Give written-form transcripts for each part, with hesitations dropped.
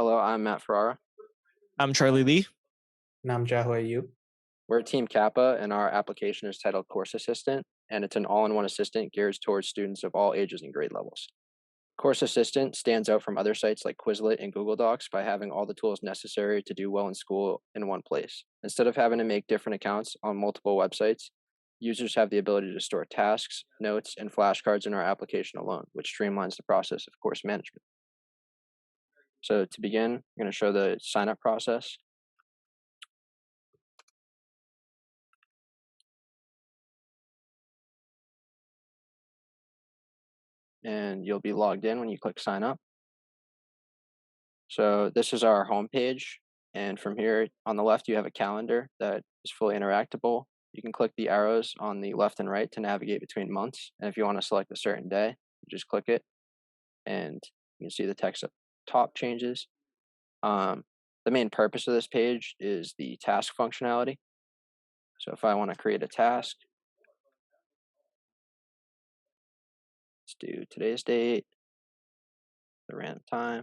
Hello, I'm Matt Ferrara. I'm Charlie Lee. Namja, how are you? We're Team Kappa, and our application is titled Course Assistant, and it's an all-in-one assistant geared towards students of all ages and grade levels. Course Assistant stands out from other sites like Quizlet and Google Docs by having all the tools necessary to do well in school in one place. Instead of having to make different accounts on multiple websites, users have the ability to store tasks, notes, and flashcards in our application alone, which streamlines the process of course management. So to begin, I'm going to show the sign-up process. And you'll be logged in when you click sign up. So this is our home page, and from here on the left you have a calendar that is fully interactable. You can click the arrows on the left and right to navigate between months, and if you want to select a certain day, you just click it, and you can see the text up top changes. The main purpose of this page is the task functionality. So if I want to create a task, let's do today's date, the random time,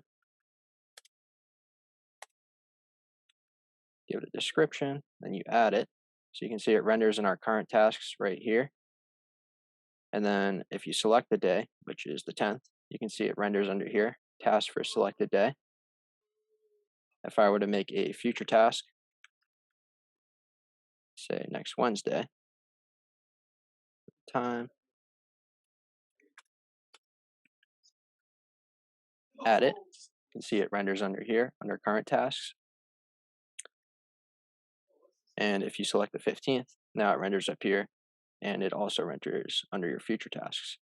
give it a description, then you add it. So you can see it renders in our current tasks right here. And then if you select the day, which is the 10th, you can see it renders under here, task for selected day. If I were to make a future task, say next Wednesday, time, add it, you can see it renders under here, under current tasks. And if you select the 15th, now it renders up here, and it also renders under your future tasks.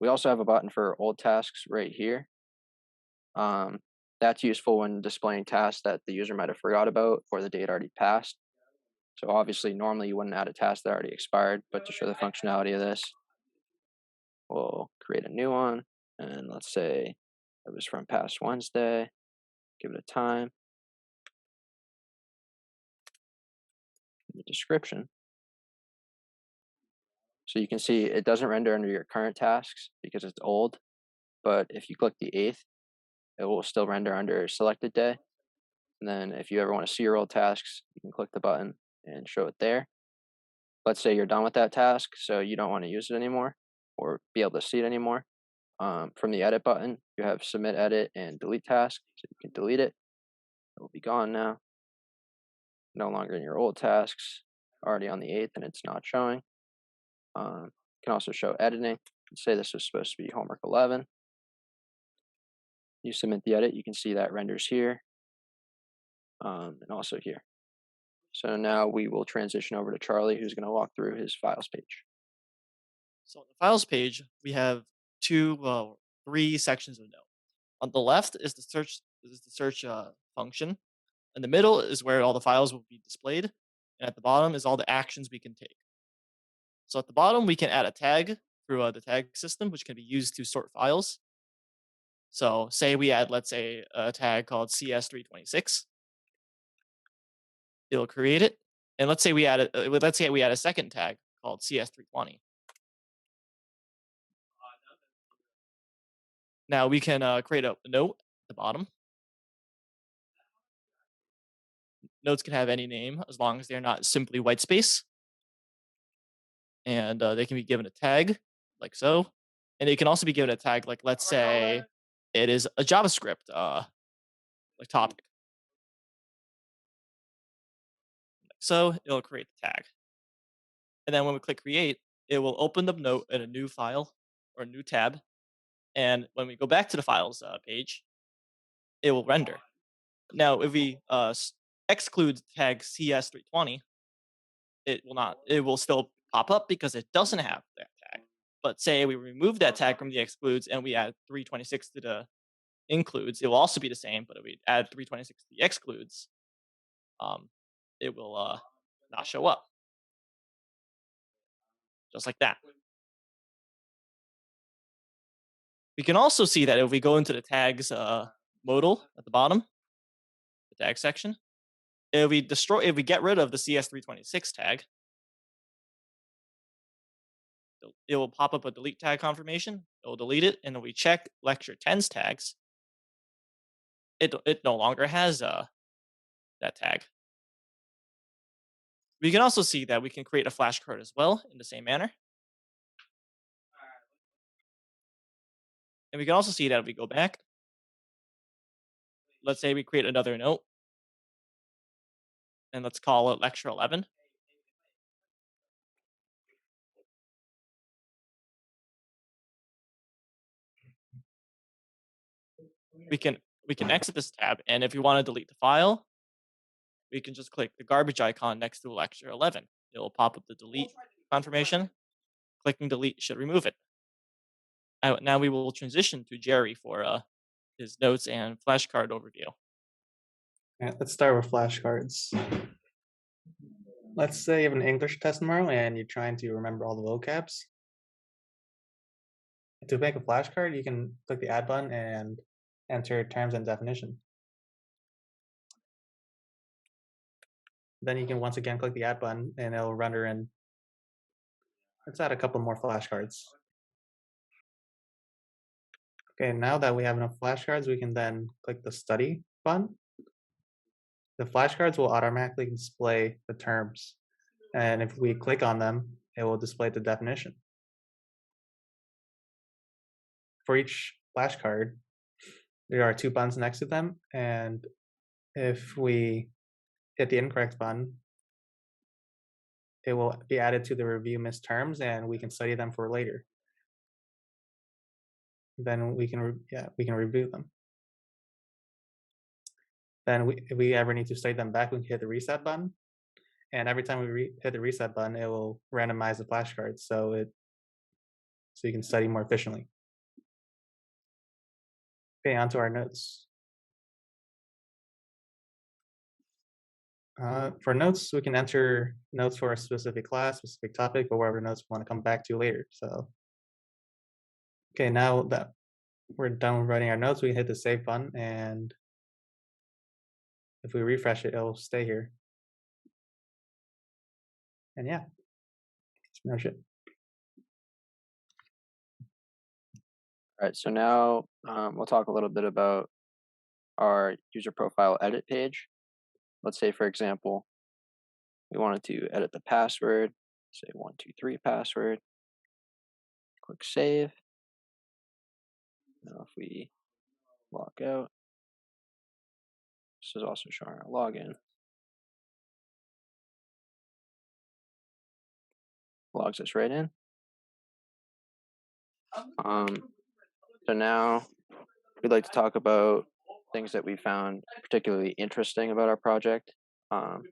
We also have a button for old tasks right here. That's useful when displaying tasks that the user might have forgot about or the date already passed. So obviously, normally you wouldn't add a task that already expired, but to show the functionality of this, we'll create a new one. And let's say it was from past Wednesday, give it a time, the description. So you can see it doesn't render under your current tasks because it's old, but if you click the 8th, it will still render under selected day. And then if you ever want to see your old tasks, you can click the button and show it there. Let's say you're done with that task, so you don't want to use it anymore or be able to see it anymore. From the edit button, you have submit, edit, and delete task. So you can delete it. It will be gone now. No longer in your old tasks. Already on the 8th and it's not showing. You can also show editing. Let's say this was supposed to be homework 11. You submit the edit, you can see that renders here and also here. So now we will transition over to Charlie, who's going to walk through his files page. So on the files page, we have three sections of note. On the left is the search function. In the middle is where all the files will be displayed, and at the bottom is all the actions we can take. So at the bottom, we can add a tag through the tag system, which can be used to sort files. So say we add, let's say, a tag called CS326. It'll create it, and let's say we add a second tag called CS320. Now we can create a note at the bottom. Notes can have any name as long as they're not simply white space. And they can be given a tag like so. And they can also be given a tag like, let's say it is a JavaScript like topic. Like so, it'll create the tag. And then when we click create, it will open the note in a new file or a new tab. And when we go back to the files page, it will render. Now, if we exclude tag CS320, it will not. It will still pop up because it doesn't have that tag. But say we remove that tag from the excludes and we add 326 to the includes, it will also be the same. But if we add 326 to the excludes, it will not show up. Just like that. We can also see that if we go into the tags modal at the bottom, the tag section, if we get rid of the CS326 tag, it will pop up a delete tag confirmation. It will delete it, and if we check lecture 10's tags, it no longer has that tag. We can also see that we can create a flashcard as well in the same manner. And we can also see that if we go back, let's say we create another note, and let's call it lecture 11. We can we can exit this tab, and if we want to delete the file, we can just click the garbage icon next to lecture 11. It will pop up the delete confirmation. Clicking delete should remove it. Now we will transition to Jerry for his notes and flashcard overview. Let's start with flashcards. Let's say you have an English test tomorrow and you're trying to remember all the vocabs. To make a flashcard, you can click the add button and enter terms and definition. Then you can once again click the add button and it'll render in. Let's add a couple more flashcards. Okay, now that we have enough flashcards, we can then click the study button. The flashcards will automatically display the terms. And if we click on them, it will display the definition. For each flashcard, there are two buttons next to them. And if we hit the incorrect button, it will be added to the review missed terms and we can study them for later. Then we can review them. Then if we ever need to study them back, we can hit the reset button. And every time we hit the reset button, it will randomize the flashcards so you can study more efficiently. Okay, on to our notes. For notes, we can enter notes for a specific class, specific topic, or whatever notes we want to come back to later. So, okay, now that we're done with writing our notes, we can hit the save button, and if we refresh it, it'll stay here. And yeah, that's pretty much it. All right, so now we'll talk a little bit about our user profile edit page. Let's say, for example, we wanted to edit the password, say 123 password, click save. Now if we log out, this is also showing our login. Logs us right in. So now we'd like to talk about things that we found particularly interesting about our project. So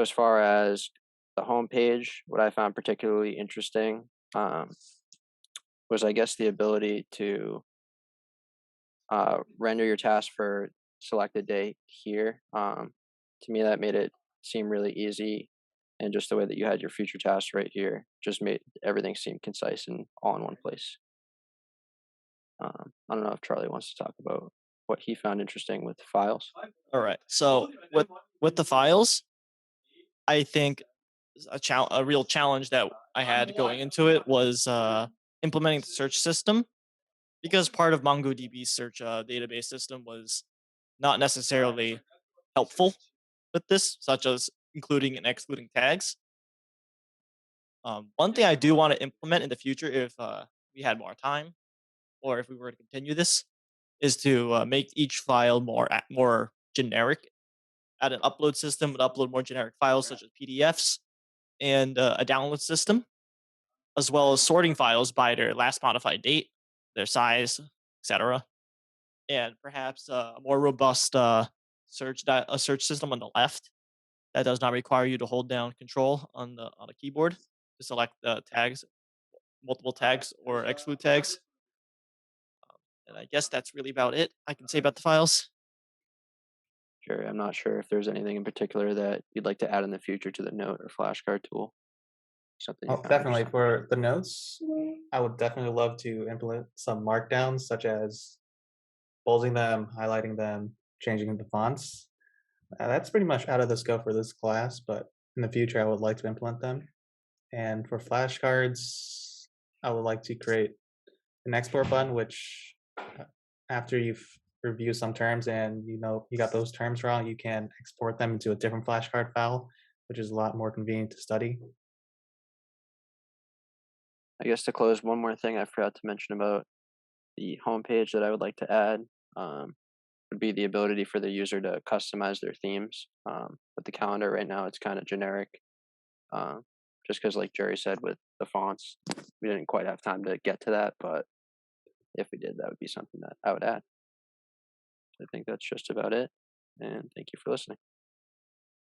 as far as the home page, what I found particularly interesting was, I guess, the ability to render your task for selected day here. To me, that made it seem really easy, and just the way that you had your future tasks right here just made everything seem concise and all in one place. I don't know if Charlie wants to talk about what he found interesting with files. All right. So with the files, I think a real challenge that I had going into it was implementing the search system, because part of MongoDB's search database system was not necessarily helpful with this, such as including and excluding tags. One thing I do want to implement in the future, if we had more time, or if we were to continue this, is to make each file more generic. Add an upload system would upload more generic files such as PDFs, and a download system, as well as sorting files by their last modified date, their size, etc. And perhaps a more robust search system on the left that does not require you to hold down Control on the keyboard to select tags, multiple tags, or exclude tags. And I guess that's really about it I can say about the files. Sure, I'm not sure if there's anything in particular that you'd like to add in the future to the note or flashcard tool. Something you Oh, found definitely. interesting. For the notes, I would definitely love to implement some markdowns, such as bolding them, highlighting them, changing the fonts. That's pretty much out of the scope for this class, but in the future, I would like to implement them. And for flashcards, I would like to create an export button, which after you've review some terms and you got those terms wrong, you can export them into a different flashcard file, which is a lot more convenient to study. I guess to close, one more thing I forgot to mention about the homepage that I would like to add um, would be the ability for the user to customize their themes. With the calendar right now, it's kind of generic, um, just because, like Jerry said, with the fonts, we didn't quite have time to get to that. But if we did, that would be something that I would add. I think that's just about it. And thank you for listening.